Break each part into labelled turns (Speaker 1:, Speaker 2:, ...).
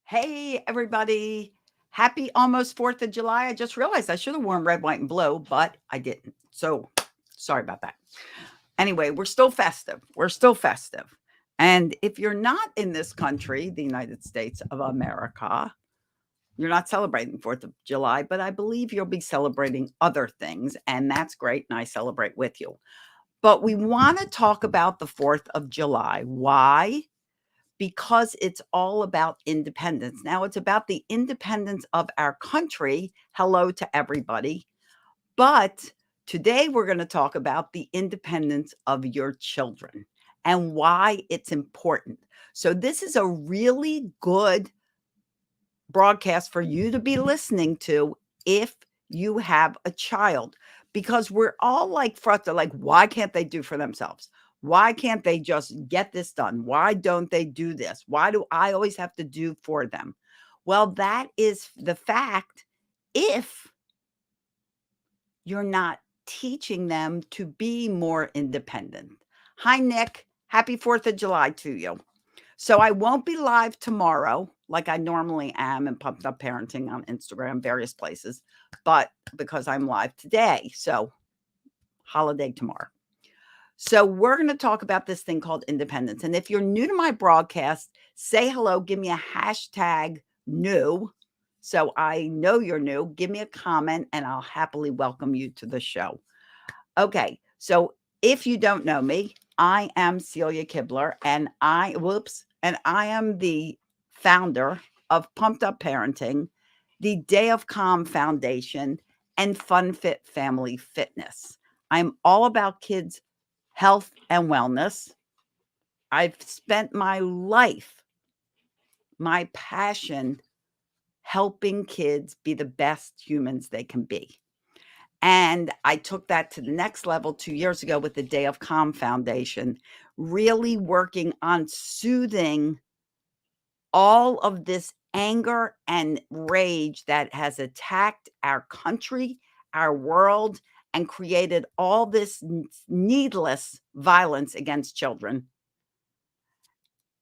Speaker 1: Hey, everybody. Happy almost 4th of July. I just realized I should have worn red, white, and blue, but I didn't. So sorry about that. Anyway, we're still festive. We're still festive. And if you're not in this country, the United States of America, you're not celebrating 4th of July, but I believe you'll be celebrating other things. And that's great. And I celebrate with you. But we want to talk about the 4th of July. Why? Because it's all about independence. Now, it's about the independence of our country. Hello to everybody. But today we're going to talk about the independence of your children and why it's important. So, this is a really good broadcast for you to be listening to if you have a child, because we're all like frustrated, like, why can't they do for themselves? Why can't they just get this done? Why don't they do this? Why do I always have to do for them? Well, that is the fact if you're not teaching them to be more independent. Hi, Nick. Happy 4th of July to you. So I won't be live tomorrow like I normally am in Pumped Up Parenting on Instagram, various places, but because I'm live today. So holiday tomorrow. So we're going to talk about this thing called independence. And if you're new to my broadcast, say hello, give me a hashtag new. So I know you're new. Give me a comment and I'll happily welcome you to the show. Okay. So if you don't know me, I am Celia Kibler and I am the founder of Pumped Up Parenting, the Day of Calm Foundation, and Fun Fit Family Fitness. I'm all about kids' health and wellness. I've spent my life, my passion, helping kids be the best humans they can be. And I took that to the next level 2 years ago with the Day of Calm Foundation, really working on soothing all of this anger and rage that has attacked our country, our world, and created all this needless violence against children,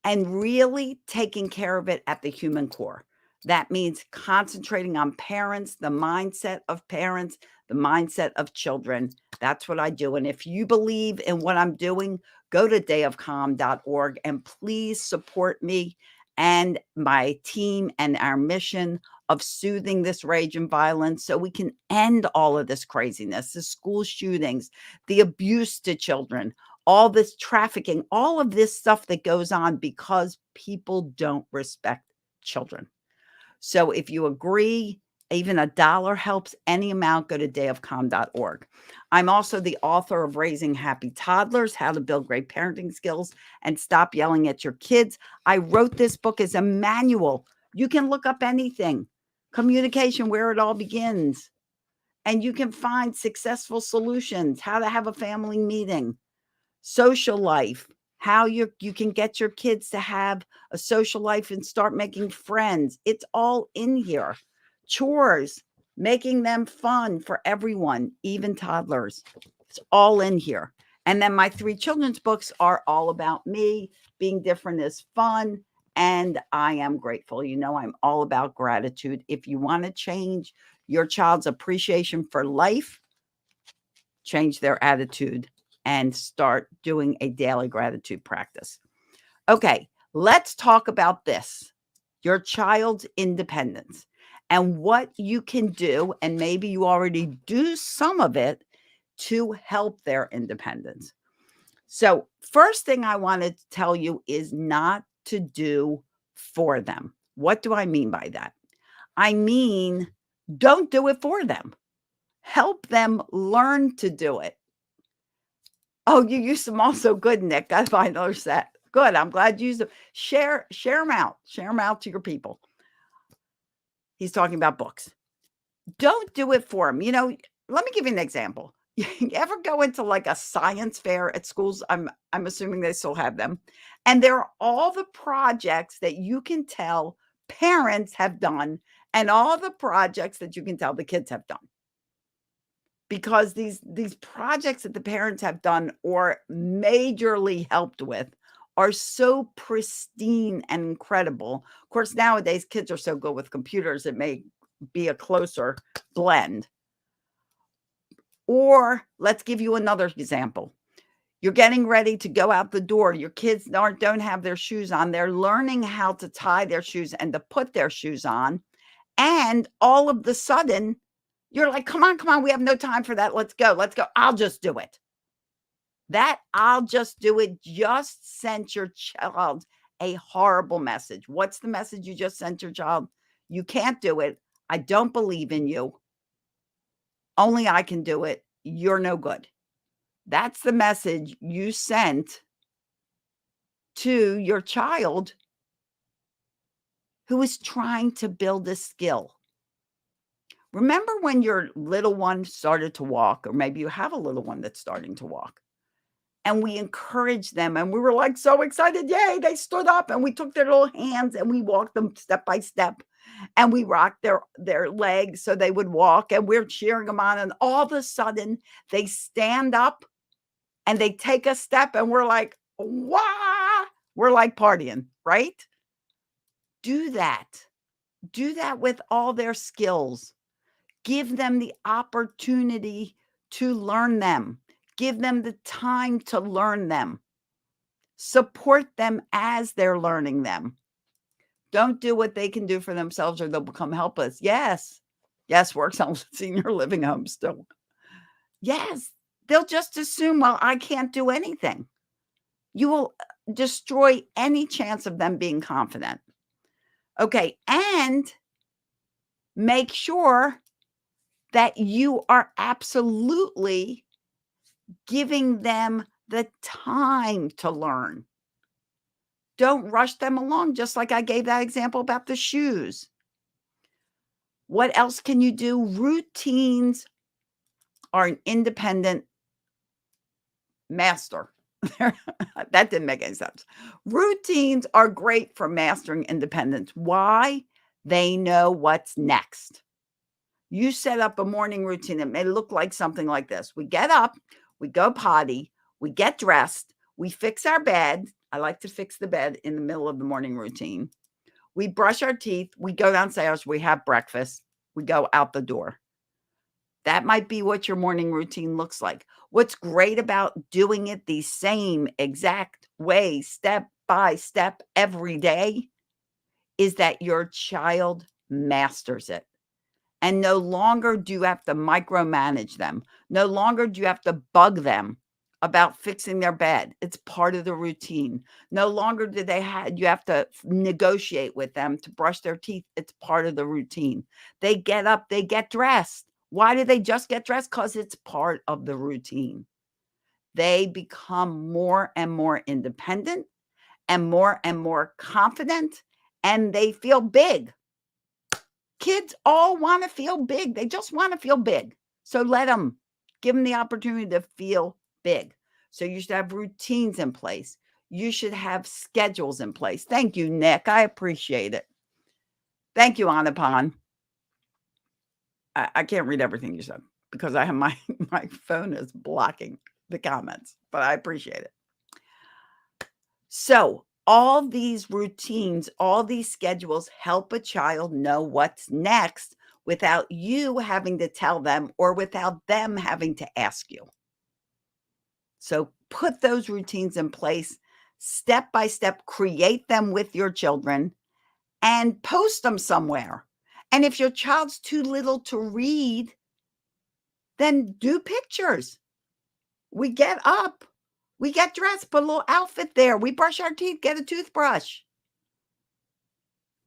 Speaker 1: and really taking care of it at the human core. That means concentrating on parents, the mindset of parents, the mindset of children. That's what I do. And if you believe in what I'm doing, go to dayofcalm.org and please support me and my team and our mission of soothing this rage and violence so we can end all of this craziness, the school shootings, the abuse to children, all this trafficking, all of this stuff that goes on because people don't respect children. So if you agree, even $1 helps, any amount, go to dayofcalm.org. I'm also the author of Raising Happy Toddlers, How to Build Great Parenting Skills and Stop Yelling at Your Kids. I wrote this book as a manual. You can look up anything, communication, where it all begins, and you can find successful solutions, how to have a family meeting, social life, how you can get your kids to have a social life and start making friends. It's all in here. Chores, making them fun for everyone, even toddlers. It's all in here. And then my 3 children's books are all about me. Being different is fun. And I am grateful. You know, I'm all about gratitude. If you want to change your child's appreciation for life, change their attitude and start doing a daily gratitude practice. Okay, let's talk about this, your child's independence and what you can do. And maybe you already do some of it to help their independence. So, first thing I want to tell you is not to do for them. What do I mean by that? I mean, don't do it for them. Help them learn to do it. Oh, you used them also. Good, Nick. I find those that. Good. I'm glad you used them. Share them out. Share them out to your people. He's talking about books. Don't do it for them. You know, let me give you an example. You ever go into like a science fair at schools? I'm assuming they still have them. And there are all the projects that you can tell parents have done and all the projects that you can tell the kids have done. Because these projects that the parents have done or majorly helped with are so pristine and incredible. Of course, nowadays kids are so good with computers, it may be a closer blend. Or let's give you another example. You're getting ready to go out the door. Your kids don't have their shoes on. They're learning how to tie their shoes and to put their shoes on. And all of the sudden, you're like, come on, we have no time for that. Let's go. I'll just do it. That I'll just do it just sent your child a horrible message. What's the message you just sent your child? You can't do it. I don't believe in you. Only I can do it. You're no good. That's the message you sent to your child who is trying to build a skill. Remember when your little one started to walk, or maybe you have a little one that's starting to walk, and we encouraged them and we were like so excited. Yay, they stood up and we took their little hands and we walked them step by step and we rocked their legs so they would walk and we're cheering them on. And all of a sudden they stand up and they take a step and we're like, wow, we're like partying, right? Do that. Do that with all their skills. Give them the opportunity to learn them. Give them the time to learn them. Support them as they're learning them. Don't do what they can do for themselves or they'll become helpless. Yes, works on senior living homes still. Yes, they'll just assume, well, I can't do anything. You will destroy any chance of them being confident. Okay, and make sure that you are absolutely giving them the time to learn. Don't rush them along, just like I gave that example about the shoes. What else can you do? Routines are an independent master. That didn't make any sense. Routines are great for mastering independence. Why? They know what's next. You set up a morning routine. It may look like something like this. We get up, we go potty, we get dressed, we fix our bed. I like to fix the bed in the middle of the morning routine. We brush our teeth, we go downstairs, we have breakfast, we go out the door. That might be what your morning routine looks like. What's great about doing it the same exact way, step by step, every day, is that your child masters it. And no longer do you have to micromanage them. No longer do you have to bug them about fixing their bed. It's part of the routine. No longer do you have to negotiate with them to brush their teeth. It's part of the routine. They get up, they get dressed. Why do they just get dressed? Because it's part of the routine. They become more and more independent and more confident, and they feel big. Kids all want to feel big. They just want to feel big. So give them the opportunity to feel big. So you should have routines in place. You should have schedules in place. Thank you, Nick. I appreciate it. Thank you, Anapan. I can't read everything you said because I have my phone is blocking the comments, but I appreciate it. So all these routines, all these schedules help a child know what's next without you having to tell them or without them having to ask you. So put those routines in place, step by step, create them with your children and post them somewhere. And if your child's too little to read, then do pictures. We get up, we get dressed, put a little outfit there. We brush our teeth, get a toothbrush.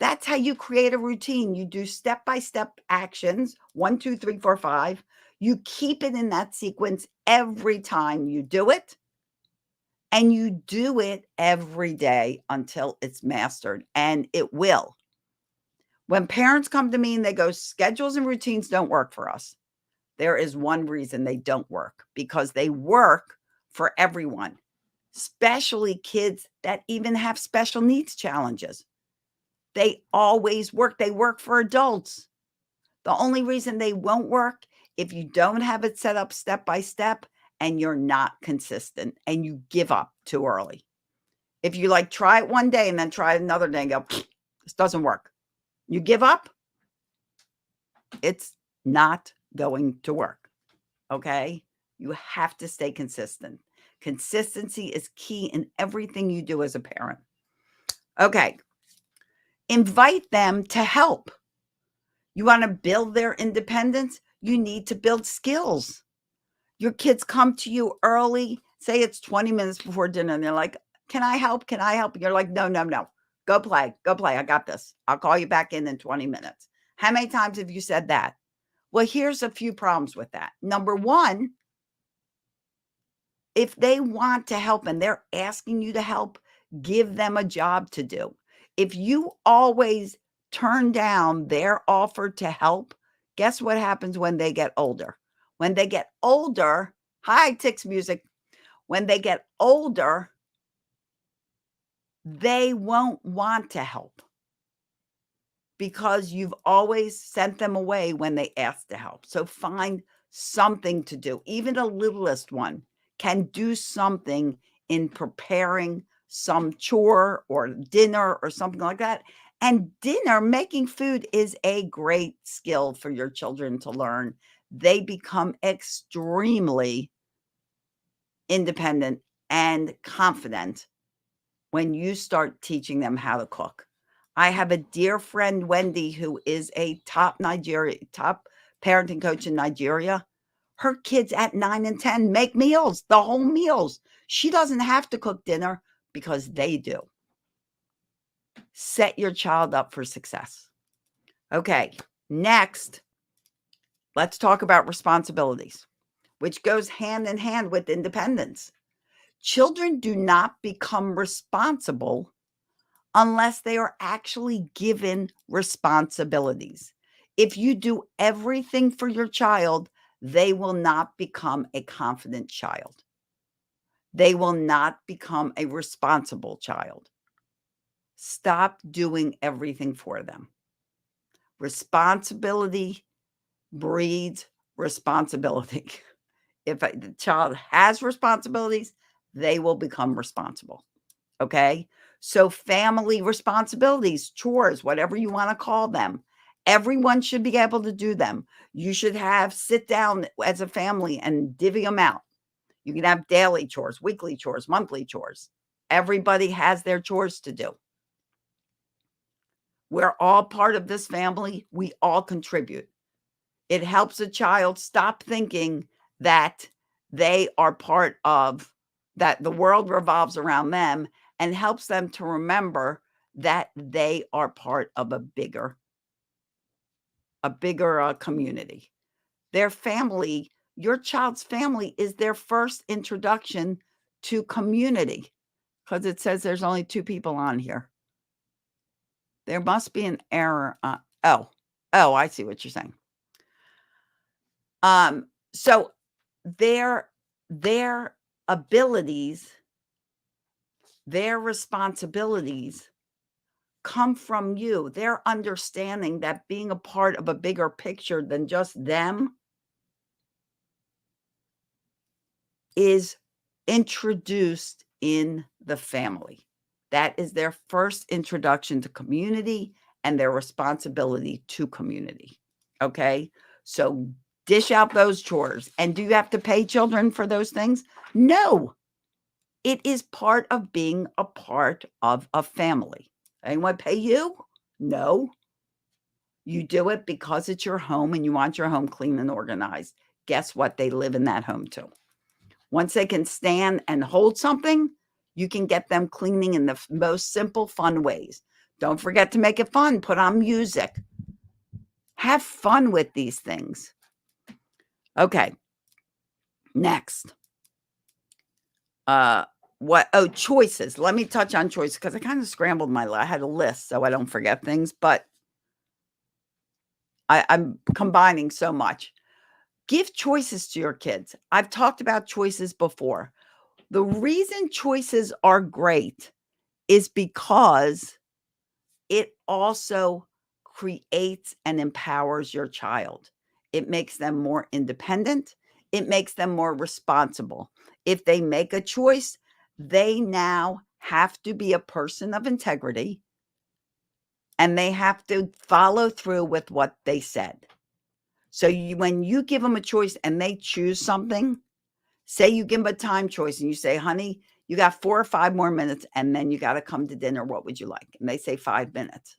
Speaker 1: That's how you create a routine. You do step-by-step actions, 1, 2, 3, 4, 5. You keep it in that sequence every time you do it. And you do it every day until it's mastered, and it will. When parents come to me and they go, schedules and routines don't work for us, there is one reason they don't work, because they work for everyone, especially kids that even have special needs challenges. They always work. They work for adults. The only reason they won't work if you don't have it set up step by step and you're not consistent and you give up too early. If you like try it one day and then try it another day and go, this doesn't work, you give up, it's not going to work. Okay. You have to stay consistent. Consistency is key in everything you do as a parent. Okay. Invite them to help. You want to build their independence? You need to build skills. Your kids come to you early, say it's 20 minutes before dinner, and they're like, can I help? Can I help? You're like, no, no, no. Go play. Go play. I got this. I'll call you back in 20 minutes. How many times have you said that? Well, here's a few problems with that. Number one, if they want to help and they're asking you to help, give them a job to do. If you always turn down their offer to help, guess what happens when they get older? When they get older, hi, Tix Music. When they get older, they won't want to help because you've always sent them away when they ask to help. So find something to do. Even the littlest one can do something in preparing some chore or dinner or something like that. And dinner, making food, is a great skill for your children to learn. They become extremely independent and confident when you start teaching them how to cook. I have a dear friend, Wendy, who is a top parenting coach in Nigeria. Her kids at 9 and 10 make meals, the whole meals. She doesn't have to cook dinner because they do. Set your child up for success. Okay, next, let's talk about responsibilities, which goes hand in hand with independence. Children do not become responsible unless they are actually given responsibilities. If you do everything for your child, they will not become a confident child. They will not become a responsible child. Stop doing everything for them. Responsibility breeds responsibility. If the child has responsibilities, they will become responsible. Okay. So family responsibilities, chores, whatever you want to call them, everyone should be able to do them. You should sit down as a family and divvy them out. You can have daily chores, weekly chores, monthly chores. Everybody has their chores to do. We're all part of this family. We all contribute. It helps a child stop thinking that they are part of, that the world revolves around them, and helps them to remember that they are part of a bigger community. Their family, your child's family, is their first introduction to community, because it says there's only 2 people on here. There must be an error. Oh, I see what you're saying. So their abilities, their responsibilities come from you. They're understanding that being a part of a bigger picture than just them is introduced in the family. That is their first introduction to community and their responsibility to community. Okay. So dish out those chores. And do you have to pay children for those things? No. It is part of being a part of a family. Anyone pay you? No. You do it because it's your home and you want your home clean and organized. Guess what? They live in that home too. Once they can stand and hold something, you can get them cleaning in the most simple, fun ways. Don't forget to make it fun. Put on music. Have fun with these things. Okay. Next. Choices. Let me touch on choices because I kind of scrambled I had a list so I don't forget things, but I'm combining so much. Give choices to your kids. I've talked about choices before. The reason choices are great is because it also creates and empowers your child. It makes them more independent. It makes them more responsible. If they make a choice, they now have to be a person of integrity, and they have to follow through with what they said. So when you give them a choice and they choose something, say you give them a time choice and you say, honey, you got 4 or 5 more minutes and then you got to come to dinner. What would you like? And they say 5 minutes.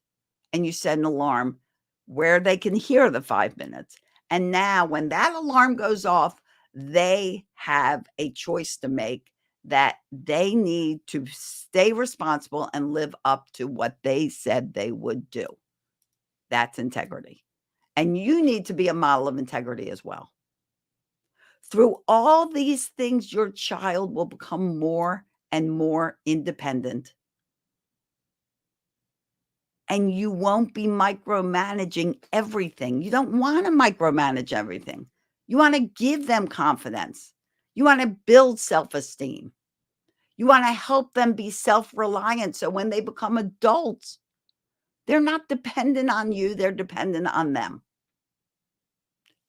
Speaker 1: And you set an alarm where they can hear the 5 minutes. And now when that alarm goes off, they have a choice to make that they need to stay responsible and live up to what they said they would do. That's integrity. And you need to be a model of integrity as well. Through all these things, your child will become more and more independent. And you won't be micromanaging everything. You don't want to micromanage everything. You want to give them confidence. You want to build self-esteem. You want to help them be self-reliant. So when they become adults, they're not dependent on you. They're dependent on them.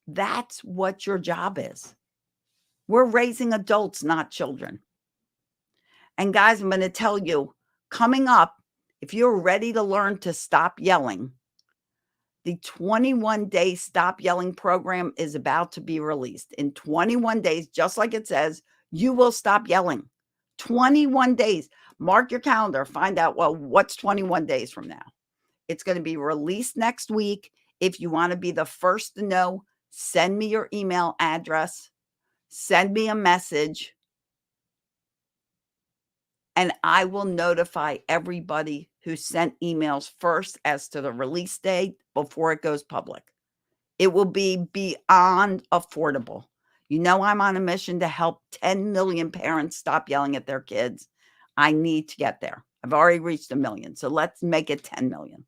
Speaker 1: That's what your job is. We're raising adults, not children. And guys, I'm going to tell you, coming up, if you're ready to learn to stop yelling, the 21-day Stop Yelling program is about to be released. In 21 days, just like it says, you will stop yelling. 21 days. Mark your calendar. Find out, well, what's 21 days from now? It's going to be released next week. If you want to be the first to know, send me your email address. Send me a message. And I will notify everybody who sent emails first as to the release date before it goes public. It will be beyond affordable. You know, I'm on a mission to help 10 million parents stop yelling at their kids. I need to get there. I've already reached 1 million. So let's make it 10 million.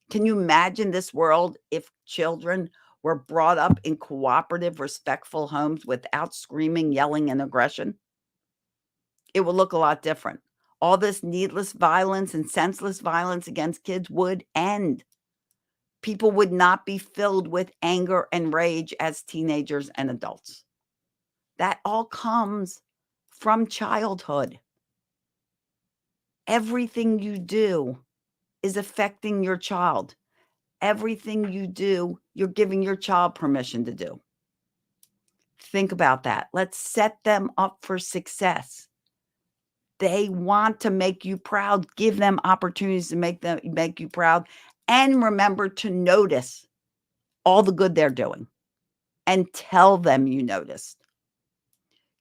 Speaker 1: Can you imagine this world if children were brought up in cooperative, respectful homes without screaming, yelling, and aggression? It will look a lot different. All this needless violence and senseless violence against kids would end. People would not be filled with anger and rage as teenagers and adults. That all comes from childhood. Everything you do is affecting your child. Everything you do, you're giving your child permission to do. Think about that. Let's set them up for success. They want to make you proud. Give them opportunities to make you proud. And remember to notice all the good they're doing and tell them you noticed.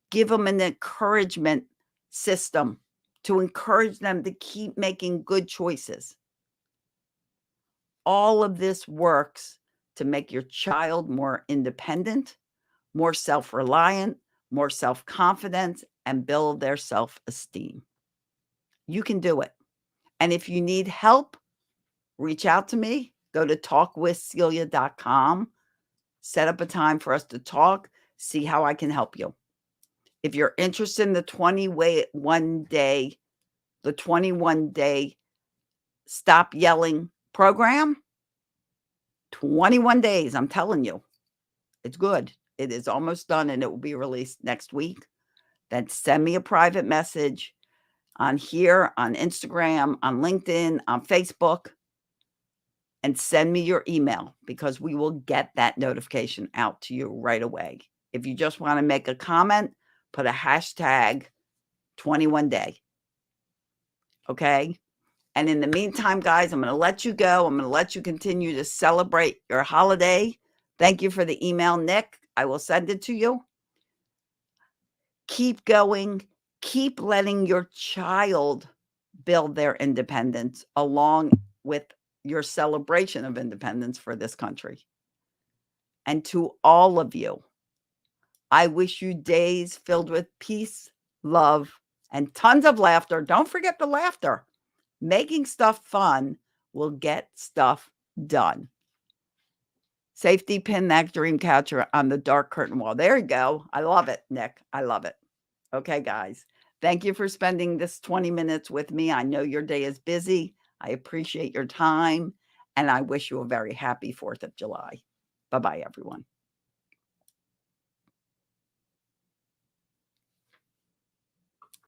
Speaker 1: Give them an encouragement system to encourage them to keep making good choices. All of this works to make your child more independent, more self-reliant, more self-confident, and build their self-esteem. You can do it. And if you need help, reach out to me. Go to talkwithcelia.com. Set up a time for us to talk. See how I can help you. If you're interested in the 21 day Stop Yelling program, 21 days, I'm telling you, it's good. It is almost done and it will be released next week. Then send me a private message on here, on Instagram, on LinkedIn, on Facebook, and send me your email because we will get that notification out to you right away. If you just want to make a comment, put a hashtag 21 day. Okay. And in the meantime, guys, I'm going to let you go. I'm going to let you continue to celebrate your holiday. Thank you for the email, Nick. I will send it to you. Keep going. Keep letting your child build their independence along with your celebration of independence for this country. And to all of you, I wish you days filled with peace, love, and tons of laughter. Don't forget the laughter. Making stuff fun will get stuff done. Safety pin that dream catcher on the dark curtain wall. There you go. I love it, Nick. I love it. Okay, guys. Thank you for spending this 20 minutes with me. I know your day is busy. I appreciate your time, and I wish you a very happy 4th of July. Bye-bye, everyone.